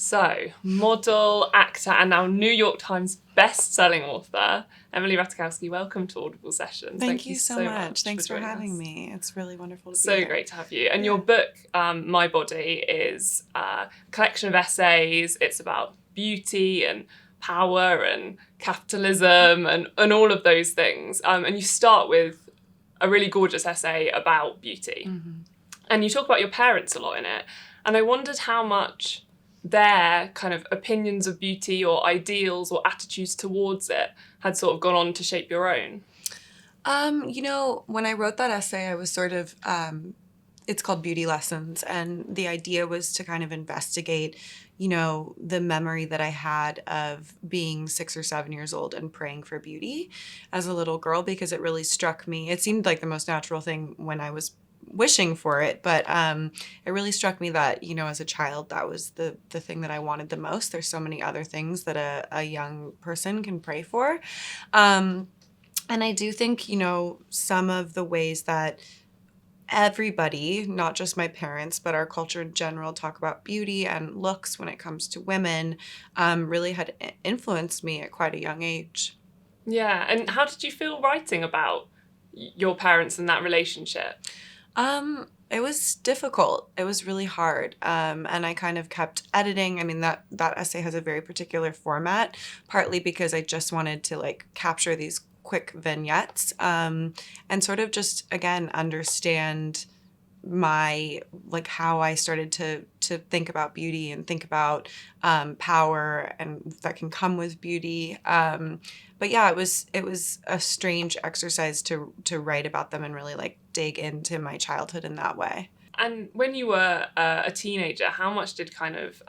So, model, actor, and now New York Times best-selling author, Emily Ratajkowski, welcome to Audible Sessions. Thank you so much. Thanks for having me. It's really wonderful to be here. So great to have you. And your book, My Body, is a collection of essays. It's about beauty and power and capitalism and all of those things. And you start with a really gorgeous essay about beauty. Mm-hmm. And you talk about your parents a lot in it. And I wondered how much their kind of opinions of beauty or ideals or attitudes towards it had sort of gone on to shape your own. When I wrote that essay, I was sort of, it's called Beauty Lessons. And the idea was to kind of investigate, the memory that I had of being 6 or 7 years old and praying for beauty as a little girl, because it really struck me. It seemed like the most natural thing when I was wishing for it, but it really struck me that, as a child, that was the thing that I wanted the most. There's so many other things that a young person can pray for. And I do think, some of the ways that everybody, not just my parents, but our culture in general, talk about beauty and looks when it comes to women, really had influenced me at quite a young age. Yeah. And how did you feel writing about your parents and that relationship? It was difficult. It was really hard. And I kind of kept editing. I mean, that essay has a very particular format, partly because I just wanted to capture these quick vignettes, and sort of just, again, understand my, how I started to think about beauty and think about power and that can come with beauty. But yeah, it was a strange exercise to write about them and really dig into my childhood in that way. And when you were a teenager, how much did kind of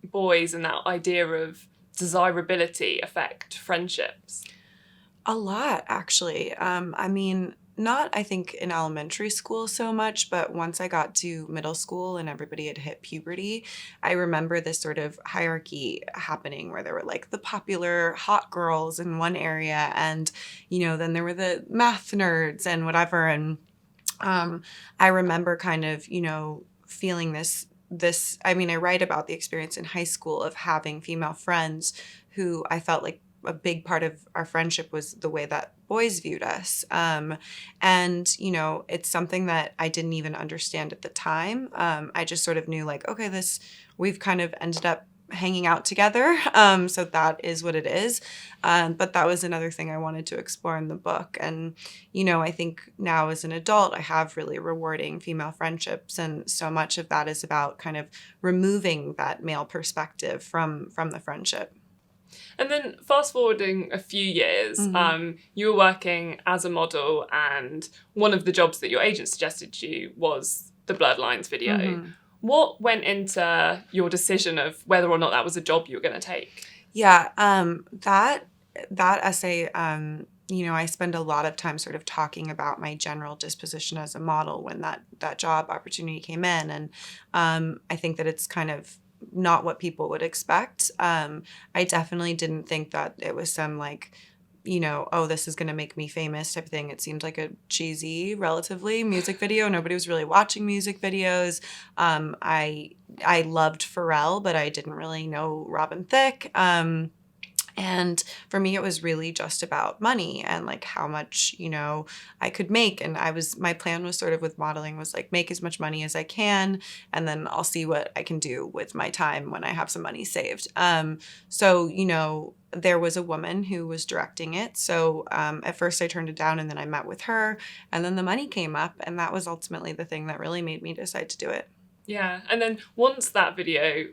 boys and that idea of desirability affect friendships? A lot, actually. Not, I think, in elementary school so much, but once I got to middle school and everybody had hit puberty, I remember this sort of hierarchy happening where there were the popular hot girls in one area and, then there were the math nerds and whatever. And I remember kind of, feeling this, I write about the experience in high school of having female friends who I felt like a big part of our friendship was the way that boys viewed us. And, it's something that I didn't even understand at the time. I just sort of knew okay, we've kind of ended up hanging out together. So that is what it is. But that was another thing I wanted to explore in the book. And, I think now as an adult, I have really rewarding female friendships. And so much of that is about kind of removing that male perspective from the friendship. And then fast forwarding a few years, mm-hmm. You were working as a model and one of the jobs that your agent suggested to you was the Blurred Lines video. Mm-hmm. What went into your decision of whether or not that was a job you were going to take? Yeah, that essay, I spend a lot of time sort of talking about my general disposition as a model when that job opportunity came in. And I think that it's kind of not what people would expect. I definitely didn't think that it was some oh, this is going to make me famous type of thing. It seemed like a cheesy, relatively, music video. Nobody was really watching music videos. I loved Pharrell, but I didn't really know Robin Thicke. And for me, it was really just about money and how much, I could make. And my plan was sort of with modeling was make as much money as I can. And then I'll see what I can do with my time when I have some money saved. So, there was a woman who was directing it. So at first I turned it down and then I met with her and then the money came up. And that was ultimately the thing that really made me decide to do it. Yeah. And then once that video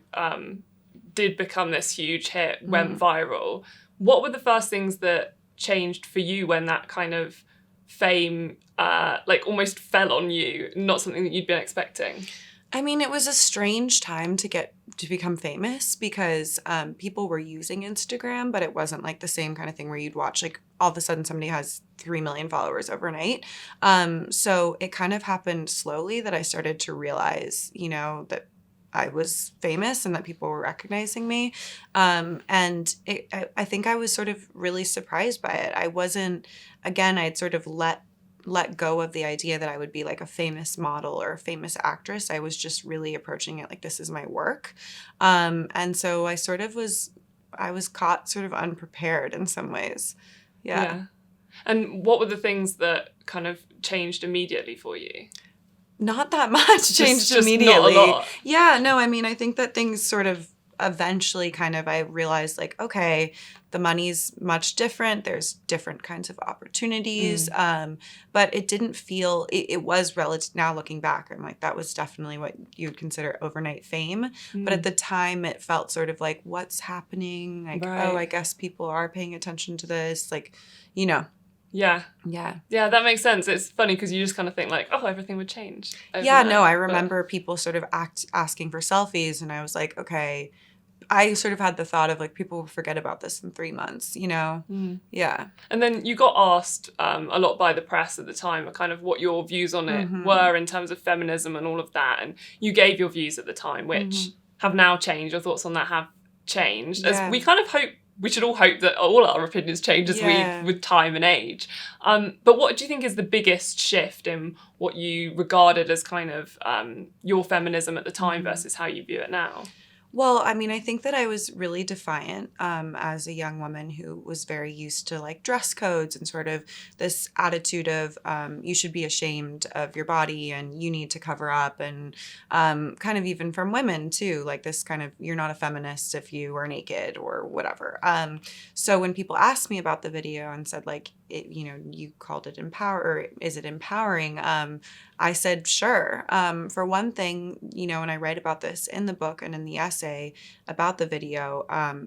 did become this huge hit, went viral, what were the first things that changed for you when that kind of fame almost fell on you, not something that you'd been expecting? It was a strange time to become famous because people were using Instagram, but it wasn't the same kind of thing where you'd watch all of a sudden somebody has 3 million followers overnight. So it kind of happened slowly that I started to realize, that I was famous and that people were recognizing me. And I think I was sort of really surprised by it. I wasn't, again, I'd sort of let let go of the idea that I would be like a famous model or a famous actress. I was just really approaching it like this is my work. And so I was caught sort of unprepared in some ways. Yeah. And what were the things that kind of changed immediately for you? Not that much changed just immediately. Not a lot. Yeah, no, I mean, I think that things sort of eventually kind of, I realized like, okay, the money's much different. There's different kinds of opportunities. But it didn't feel, it was relative, now looking back, I'm like, that was definitely what you would consider overnight fame. But at the time it felt sort of like, what's happening? Like, oh, I guess people are paying attention to this. Like, you know. Yeah, that makes sense. It's funny because you just kind of think like, oh, everything would change overnight. Yeah, no, I remember people sort of asking for selfies, and I was like, okay. I sort of had the thought of like, people will forget about this in 3 months, you know? Yeah. And then you got asked a lot by the press at the time kind of what your views on it were in terms of feminism and all of that. And you gave your views at the time, which have now changed. Your thoughts on that have changed. As we kind of hope, we should all hope that all our opinions change as with time and age. But what do you think is the biggest shift in what you regarded as kind of your feminism at the time versus how you view it now? Well, I mean, I think that I was really defiant as a young woman who was very used to like dress codes and sort of this attitude of you should be ashamed of your body and you need to cover up, and kind of even from women too, like this kind of, you're not a feminist if you are naked or whatever. So when people asked me about the video and said like, you called it or is it empowering? I said, sure. For one thing, and I write about this in the book and in the essay about the video,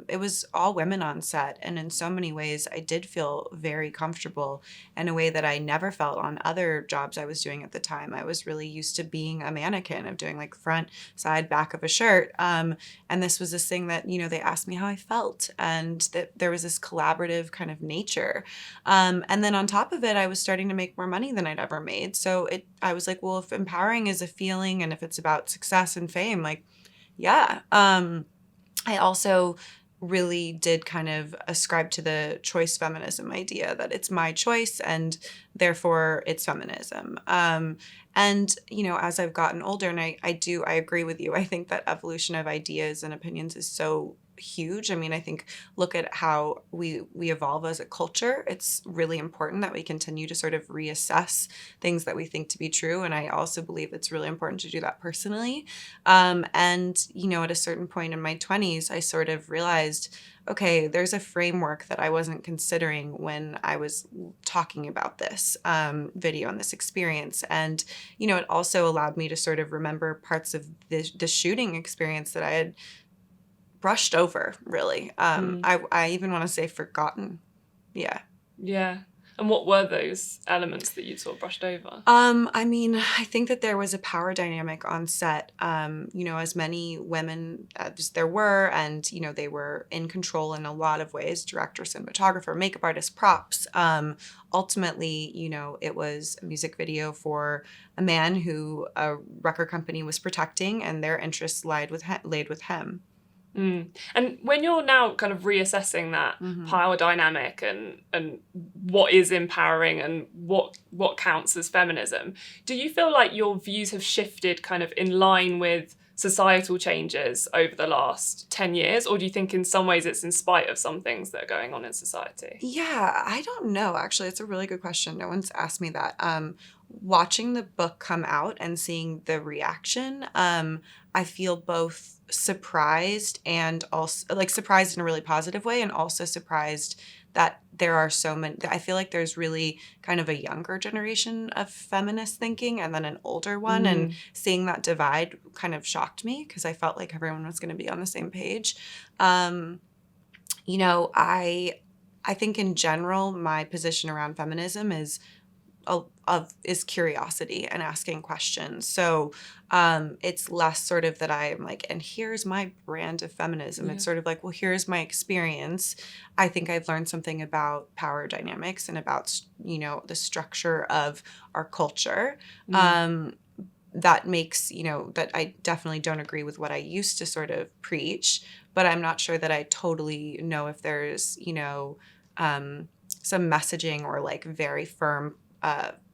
it was all women on set. And in so many ways, I did feel very comfortable in a way that I never felt on other jobs I was doing at the time. I was really used to being a mannequin, of doing like front, side, back of a shirt. And this was this thing that, they asked me how I felt, and that there was this collaborative kind of nature. And then on top of it, I was starting to make more money than I'd ever made. So I was like, well, if empowering is a feeling and if it's about success and fame, like, yeah. I also really did kind of ascribe to the choice feminism idea that it's my choice and therefore it's feminism. And, as I've gotten older, and I agree with you, I think that evolution of ideas and opinions is so huge. I mean, I think look at how we evolve as a culture. It's really important that we continue to sort of reassess things that we think to be true. And I also believe it's really important to do that personally. And, at a certain point in my 20s, I sort of realized, okay, there's a framework that I wasn't considering when I was talking about this video and this experience. And, it also allowed me to sort of remember parts of the shooting experience that I had brushed over, really. I even want to say forgotten. Yeah. Yeah. And what were those elements that you sort of brushed over? I mean, I think that there was a power dynamic on set, as many women as there were, and, they were in control in a lot of ways, director, cinematographer, makeup artist, props. Ultimately, it was a music video for a man who a record company was protecting, and their interests laid with him. And when you're now kind of reassessing that power dynamic and what is empowering and what counts as feminism, do you feel like your views have shifted kind of in line with societal changes over the last 10 years? Or do you think in some ways it's in spite of some things that are going on in society? Yeah, I don't know. Actually, it's a really good question. No one's asked me that. Watching the book come out and seeing the reaction, I feel both surprised and also like surprised in a really positive way, and also surprised that there are so many. I feel like there's really kind of a younger generation of feminist thinking and then an older one, and seeing that divide kind of shocked me because I felt like everyone was going to be on the same page. I think in general, my position around feminism is curiosity and asking questions. So it's less sort of that I'm like, and here's my brand of feminism. Yeah. It's sort of like, well, here's my experience. I think I've learned something about power dynamics and about, the structure of our culture. That makes, that I definitely don't agree with what I used to sort of preach, but I'm not sure that I totally know if there's, some messaging or like very firm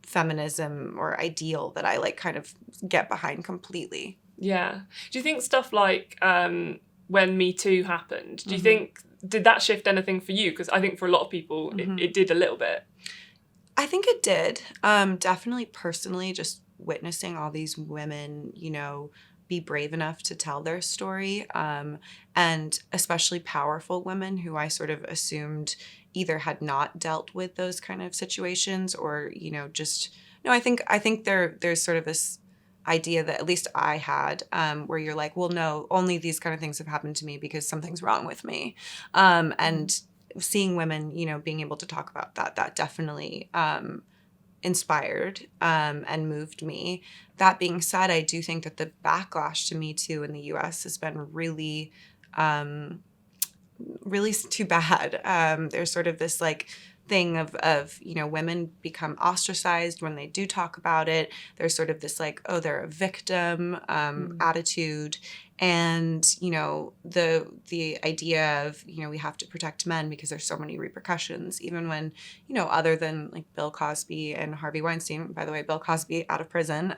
feminism or ideal that I like kind of get behind completely. Yeah. Do you think stuff like when Me Too happened, do you think, did that shift anything for you? Because I think for a lot of people, it did a little bit. I think it did. Definitely personally, just witnessing all these women, you know, be brave enough to tell their story, and especially powerful women who I sort of assumed either had not dealt with those kind of situations or, you know, just no. I think there's sort of this idea that at least I had, where you're like, well, no, only these kind of things have happened to me because something's wrong with me, and seeing women, you know, being able to talk about that definitely inspired and moved me. That being said, I do think that the backlash to Me Too in the US has been really, really too bad. There's sort of this like thing of, you know, women become ostracized when they do talk about it. There's sort of this like, oh, they're a victim attitude. And, you know, the idea of, you know, we have to protect men because there's so many repercussions, even when, you know, other than like Bill Cosby and Harvey Weinstein, by the way, Bill Cosby out of prison,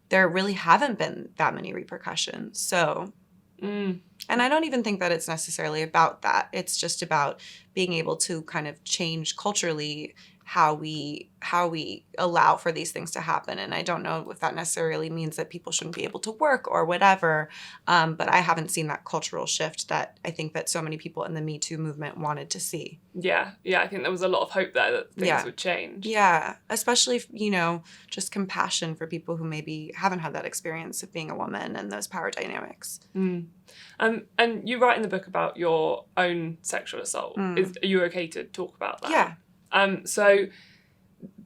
there really haven't been that many repercussions. So, and I don't even think that it's necessarily about that. It's just about being able to kind of change culturally how we allow for these things to happen. And I don't know if that necessarily means that people shouldn't be able to work or whatever. But I haven't seen that cultural shift that I think that so many people in the Me Too movement wanted to see. Yeah. I think there was a lot of hope there that things would change. Yeah, especially, you know, just compassion for people who maybe haven't had that experience of being a woman and those power dynamics. And you write in the book about your own sexual assault. Are you okay to talk about that? Yeah. So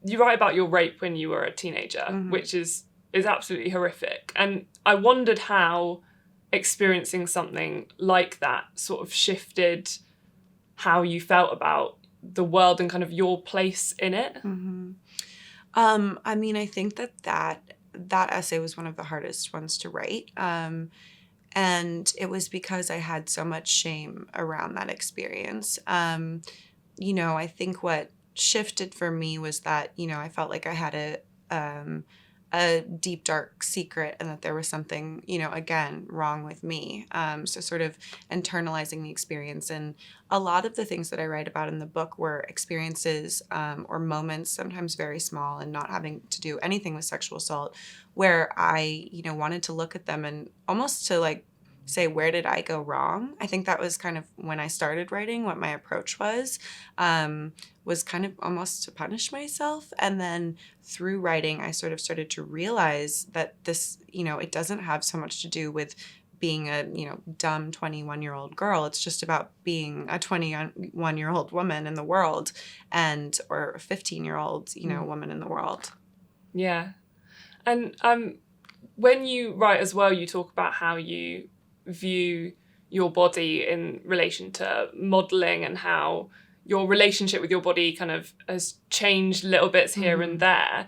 you write about your rape when you were a teenager, which is absolutely horrific. And I wondered how experiencing something like that sort of shifted how you felt about the world and kind of your place in it. I mean, I think that essay was one of the hardest ones to write. And it was because I had so much shame around that experience. You know, I think what shifted for me was that, you know, I felt like I had a deep, dark secret and that there was something, you know, again, wrong with me. So sort of internalizing the experience. And a lot of the things that I write about in the book were experiences or moments, sometimes very small and not having to do anything with sexual assault, where I, you know, wanted to look at them and almost to like say, where did I go wrong? I think that was kind of when I started writing, what my approach was kind of almost to punish myself. And then through writing, I sort of started to realize that this, you know, it doesn't have so much to do with being a, you know, dumb 21-year-old girl. It's just about being a 21-year-old woman in the world or a 15-year-old, you know, woman in the world. Yeah. And when you write as well, you talk about how you view your body in relation to modeling and how your relationship with your body kind of has changed little bits here and there.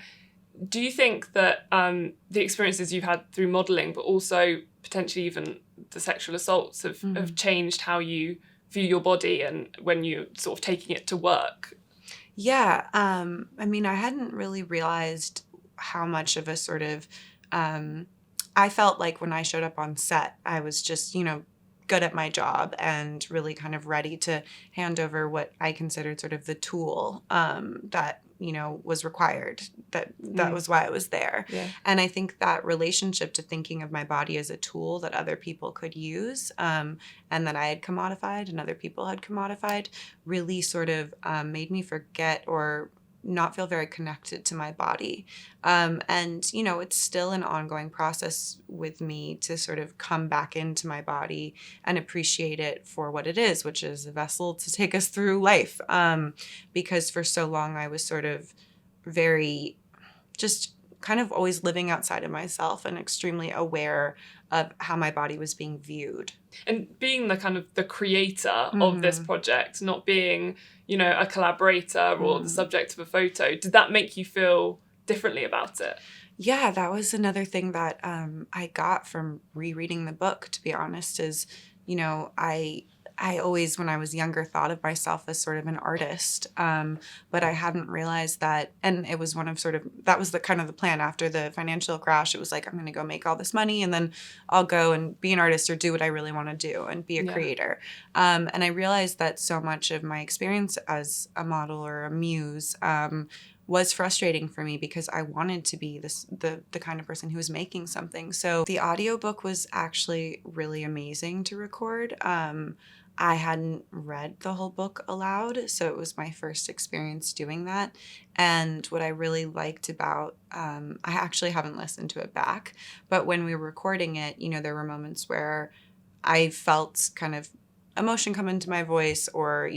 Do you think that the experiences you've had through modeling, but also potentially even the sexual assaults have changed how you view your body and when you're sort of taking it to work? Yeah. I mean, I hadn't really realized how much of a sort of I felt like when I showed up on set, I was just, you know, good at my job and really kind of ready to hand over what I considered sort of the tool that, you know, was required. That was why I was there. Yeah. And I think that relationship to thinking of my body as a tool that other people could use and that I had commodified and other people had commodified really sort of made me forget or not feel very connected to my body. And, you know, it's still an ongoing process with me to sort of come back into my body and appreciate it for what it is, which is a vessel to take us through life. Because for so long I was sort of very just kind of always living outside of myself and extremely aware of how my body was being viewed. And being the kind of the creator of this project, not being, you know, a collaborator or the subject of a photo, did that make you feel differently about it? Yeah, that was another thing that I got from rereading the book, to be honest, is, you know, I I always, when I was younger, thought of myself as sort of an artist, but I hadn't realized that, and it was one of that was the kind of the plan after the financial crash. It was like, I'm going to go make all this money, and then I'll go and be an artist or do what I really want to do and be a creator. And I realized that so much of my experience as a model or a muse was frustrating for me because I wanted to be the kind of person who was making something. So the audiobook was actually really amazing to record. I hadn't read the whole book aloud, so it was my first experience doing that. And what I really liked about, I actually haven't listened to it back, but when we were recording it, there were moments where I felt kind of emotion come into my voice, or,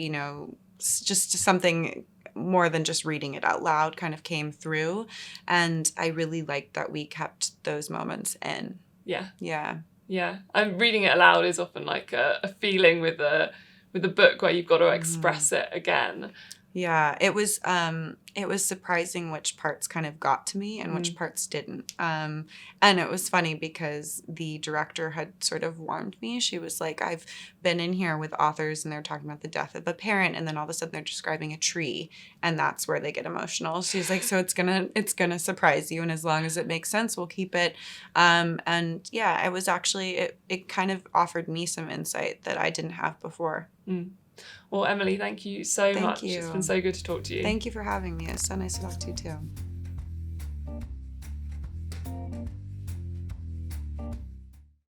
just something more than just reading it out loud kind of came through. And I really liked that we kept those moments in. Yeah. Yeah. Yeah. And reading it aloud is often like a feeling with a book where you've got to express it again. Yeah, it was surprising which parts kind of got to me and which parts didn't. And it was funny because the director had sort of warned me. She was like, I've been in here with authors and they're talking about the death of a parent, and then all of a sudden they're describing a tree, and that's where they get emotional. She's like, so it's gonna surprise you, and as long as it makes sense, we'll keep it. And yeah, it was actually it kind of offered me some insight that I didn't have before. Well, Emily, thank you so much. You. It's been so good to talk to you. Thank you for having me. It's so nice to talk to you too.